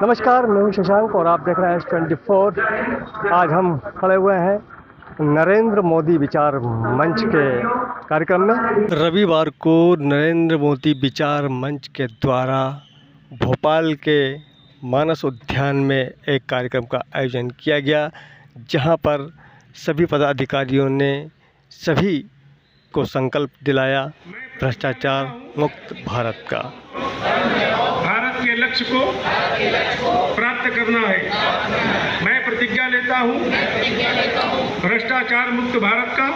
नमस्कार, मैं हूं शशांक और आप देख रहे हैं S24। आज हम खड़े हुए हैं नरेंद्र मोदी विचार मंच के कार्यक्रम में। रविवार को नरेंद्र मोदी विचार मंच के द्वारा भोपाल के मानस उद्यान में एक कार्यक्रम का आयोजन किया गया, जहां पर सभी पदाधिकारियों ने सभी को संकल्प दिलाया भ्रष्टाचार मुक्त भारत का। भारत के लक्ष्य को प्राप्त करना है। मैं प्रतिज्ञा लेता हूँ भ्रष्टाचार मुक्त भारत का।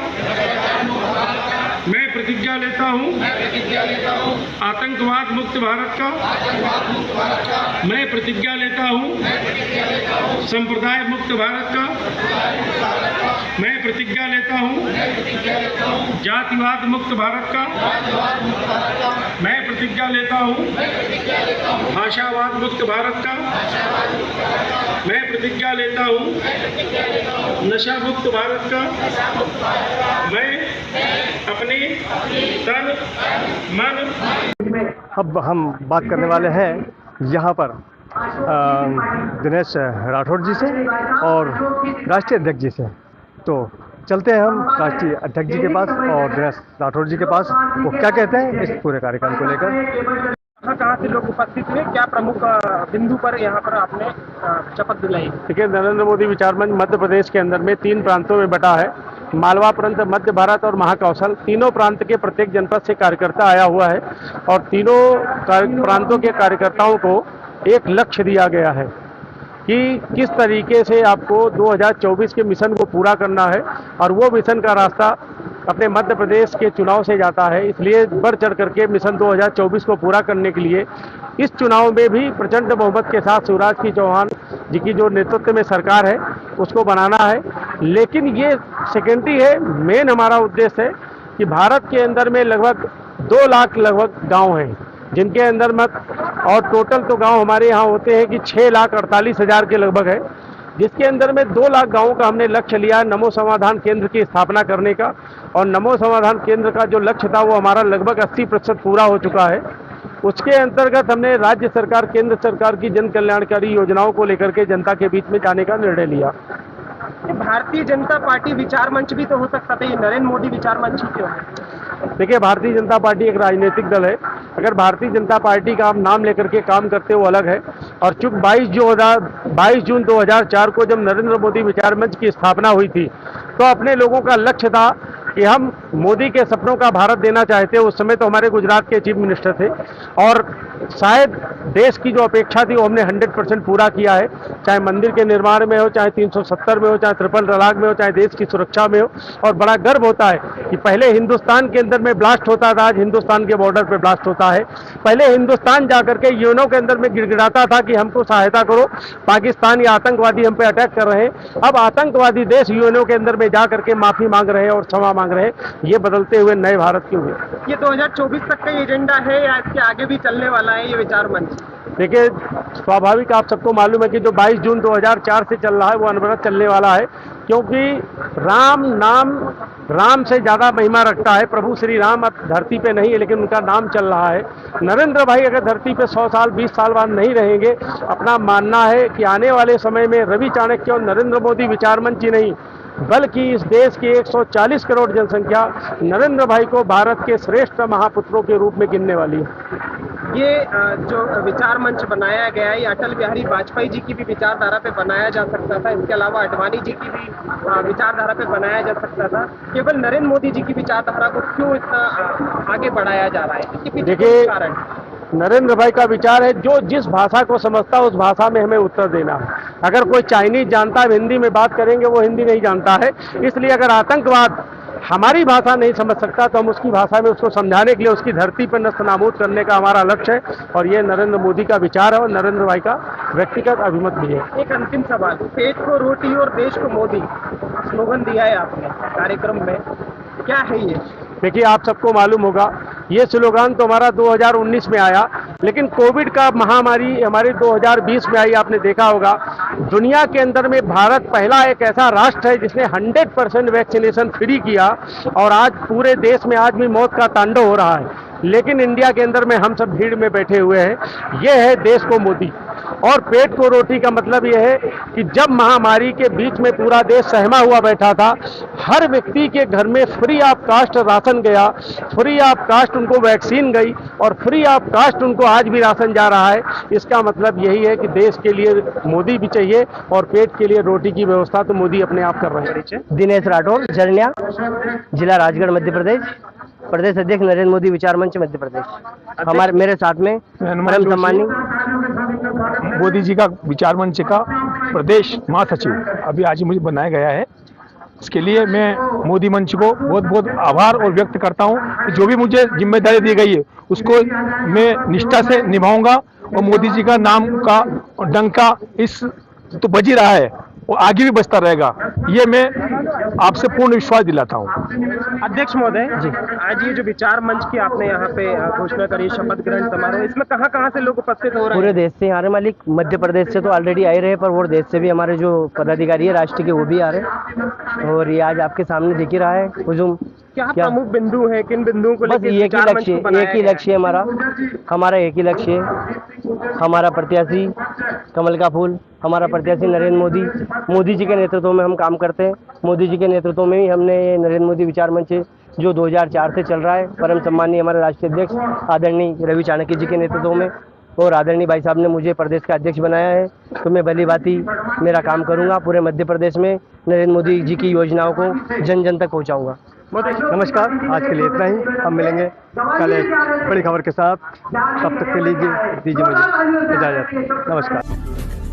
मैं प्रतिज्ञा लेता हूँ आतंकवाद मुक्त भारत का। मैं प्रतिज्ञा लेता हूँ संप्रदाय मुक्त भारत का। मैं प्रतिज्ञा लेता हूँ जातिवाद मुक्त भारत का। मैं प्रतिज्ञा लेता हूँ भाषावाद मुक्त भारत का। मैं प्रतिज्ञा लेता हूँ नशा मुक्त भारत का। मैं अपने तन मन। अब हम बात करने वाले हैं यहाँ पर दिनेश राठौड़ जी से और राष्ट्रीय अध्यक्ष जी से। तो चलते हैं हम राष्ट्रीय अध्यक्ष जी के पास और दिनेश राठौड़ जी के पास, वो क्या कहते हैं इस पूरे कार्यक्रम को लेकर। कहाँ से लोग उपस्थित हुए, क्या प्रमुख बिंदु पर यहाँ पर आपने शपथ दिलाई? देखिए, नरेंद्र मोदी विचार मंच मध्य प्रदेश के अंदर में 3 प्रांतों में बटा है। मालवा प्रांत, मध्य भारत और महाकौशल। तीनों प्रांत के प्रत्येक जनपद से कार्यकर्ता आया हुआ है और तीनों प्रांतों के कार्यकर्ताओं को एक लक्ष्य दिया गया है कि किस तरीके से आपको 2024 के मिशन को पूरा करना है, और वो मिशन का रास्ता अपने मध्य प्रदेश के चुनाव से जाता है। इसलिए बढ़ चढ़ करके मिशन 2024 को पूरा करने के लिए इस चुनाव में भी प्रचंड बहुमत के साथ शिवराज सिंह चौहान जी की जो नेतृत्व में सरकार है उसको बनाना है। लेकिन ये सेकेंडरी है, मेन हमारा उद्देश्य है कि भारत के अंदर में लगभग 2 लाख लगभग गाँव हैं, जिनके अंदर मत और टोटल तो गांव हमारे यहाँ होते हैं कि 6,48,000 के लगभग है, जिसके अंदर में 2 लाख गांवों का हमने लक्ष्य लिया नमो समाधान केंद्र की स्थापना करने का। और नमो समाधान केंद्र का जो लक्ष्य था वो हमारा लगभग 80% पूरा हो चुका है। उसके अंतर्गत हमने राज्य सरकार, केंद्र सरकार की जन कल्याणकारी योजनाओं को लेकर के जनता के बीच में जाने का निर्णय लिया। भारतीय जनता पार्टी विचार मंच भी तो हो सकता था, ये नरेंद्र मोदी विचार मंच ही क्यों? देखिए, भारतीय जनता पार्टी एक राजनीतिक दल है। अगर भारतीय जनता पार्टी का आप नाम लेकर के काम करते हो अलग है, और चूंक 22 जून 2004 को जब नरेंद्र मोदी विचार मंच की स्थापना हुई थी तो अपने लोगों का लक्ष्य था कि हम मोदी के सपनों का भारत देना चाहते हैं। उस समय तो हमारे गुजरात के चीफ मिनिस्टर थे और शायद देश की जो अपेक्षा थी वो हमने 100% पूरा किया है, चाहे मंदिर के निर्माण में हो, चाहे 370 में हो, चाहे ट्रिपल तलाक में हो, चाहे देश की सुरक्षा में हो। और बड़ा गर्व होता है कि पहले हिंदुस्तान के अंदर में ब्लास्ट होता था, आज हिंदुस्तान के बॉर्डर पे ब्लास्ट होता है। पहले हिंदुस्तान जाकर के यूएनओ के अंदर में गिड़गिड़ाता था कि हमको सहायता करो, पाकिस्तान या आतंकवादी हम पे अटैक कर रहे हैं। अब आतंकवादी देश यूएनओ के अंदर में जा करके माफी मांग रहे हैं और क्षमा मांग रहे हैं। ये बदलते हुए नए भारत के हुए। ये 2024 तक का एजेंडा है या इसके आगे भी चलने वाला है ये विचार मंच? देखिए, स्वाभाविक आप सबको मालूम है कि जो 22 जून 2004 से चल रहा है वो अनवरत चलने वाला है, क्योंकि राम नाम राम से ज़्यादा महिमा रखता है। प्रभु श्री राम अब धरती पे नहीं है, लेकिन उनका नाम चल रहा है। नरेंद्र भाई अगर धरती पे 100 साल 20 साल बाद नहीं रहेंगे, अपना मानना है कि आने वाले समय में रवि चाणक्य और नरेंद्र मोदी विचार मंच ही नहीं बल्कि इस देश की 140 करोड़ जनसंख्या नरेंद्र भाई को भारत के श्रेष्ठ महापुत्रों के रूप में गिनने वाली है। ये जो विचार मंच बनाया गया है, ये अटल बिहारी वाजपेयी जी की भी विचारधारा पे बनाया जा सकता था, इसके अलावा आडवाणी जी की भी विचारधारा पे बनाया जा सकता था। केवल नरेंद्र मोदी जी की विचारधारा को क्यों इतना आगे बढ़ाया जा रहा है? देखिए, नरेंद्र भाई का विचार है जो जिस भाषा को समझता है उस भाषा में हमें उत्तर देना है। अगर कोई चाइनीज जानता है हिंदी में बात करेंगे, वो हिंदी नहीं जानता है। इसलिए अगर आतंकवाद हमारी भाषा नहीं समझ सकता तो हम उसकी भाषा में उसको समझाने के लिए उसकी धरती पर नस्तनाबूद करने का हमारा लक्ष्य है। और ये नरेंद्र मोदी का विचार है और नरेंद्र भाई का व्यक्तिगत अभिमत भी है। एक अंतिम सवाल, पेट को रोटी और देश को मोदी स्लोगन दिया है आपने कार्यक्रम में, क्या है ये? देखिए, आप सबको मालूम होगा ये स्लोगन तो हमारा 2019 में आया, लेकिन कोविड का महामारी हमारे 2020 में आई। आपने देखा होगा दुनिया के अंदर में भारत पहला एक ऐसा राष्ट्र है जिसने 100% वैक्सीनेशन फ्री किया, और आज पूरे देश में आज भी मौत का तांडव हो रहा है। लेकिन इंडिया के अंदर में हम सब भीड़ में बैठे हुए हैं। ये है देश को मोदी, और पेट को रोटी का मतलब यह है कि जब महामारी के बीच में पूरा देश सहमा हुआ बैठा था, हर व्यक्ति के घर में फ्री ऑफ कास्ट राशन गया, फ्री ऑफ कास्ट उनको वैक्सीन गई, और फ्री ऑफ कास्ट उनको आज भी राशन जा रहा है। इसका मतलब यही है कि देश के लिए मोदी भी चाहिए और पेट के लिए रोटी की व्यवस्था तो मोदी अपने आप कर रहे हैं। दिनेश राठौर, जरनिया, जिला राजगढ़, मध्य प्रदेश। प्रदेश अध्यक्ष नरेंद्र मोदी विचार मंच, मध्य प्रदेश। हमारे मेरे साथ में परम सम्मानी मोदी जी का विचार मंच का प्रदेश महासचिव अभी आज मुझे बनाया गया है। इसके लिए मैं मोदी मंच को बहुत बहुत आभार और व्यक्त करता हूं कि जो भी मुझे जिम्मेदारी दी गई है उसको मैं निष्ठा से निभाऊंगा, और मोदी जी का नाम का डंका इस तो बज ही रहा है वो आगे भी बजता रहेगा, ये मैं आपसे पूर्ण विश्वास दिलाता हूँ। अध्यक्ष महोदय जी, आज ये जो विचार मंच की आपने यहाँ पे घोषणा करी, शपथ ग्रहण समारोह, इसमें कहाँ से लोग उपस्थित हो रहे हैं? पूरे देश से आ रहे मालिक। मध्य प्रदेश से तो ऑलरेडी आए रहे, पर वो देश से भी हमारे जो पदाधिकारी है राष्ट्र के वो भी आ रहे हैं, और ये आज आपके सामने दिख ही रहा है हुजूम। क्या प्रमुख बिंदु है, किन बिंदुओं को बस एक ही लक्ष्य है हमारा एक ही लक्ष्य है। हमारा प्रत्याशी कमल का फूल, हमारा प्रत्याशी नरेंद्र मोदी जी के नेतृत्व में हम काम करते हैं। मोदी जी के नेतृत्व में ही हमने ये नरेंद्र मोदी विचार मंच जो 2004 से चल रहा है, परम सम्मानीय हमारे राष्ट्रीय अध्यक्ष आदरणीय रवि चाणक्य जी के नेतृत्व में, और आदरणीय भाई साहब ने मुझे प्रदेश का अध्यक्ष बनाया है, तो मैं भली भांति मेरा काम करूंगा। पूरे मध्य प्रदेश में नरेंद्र मोदी जी की योजनाओं को जन जन तक पहुंचाऊंगा। नमस्कार, आज के लिए इतना ही। हम मिलेंगे कल एक बड़ी खबर के साथ। तब तक के लिए दीजिए मुझे इजाज़त। नमस्कार।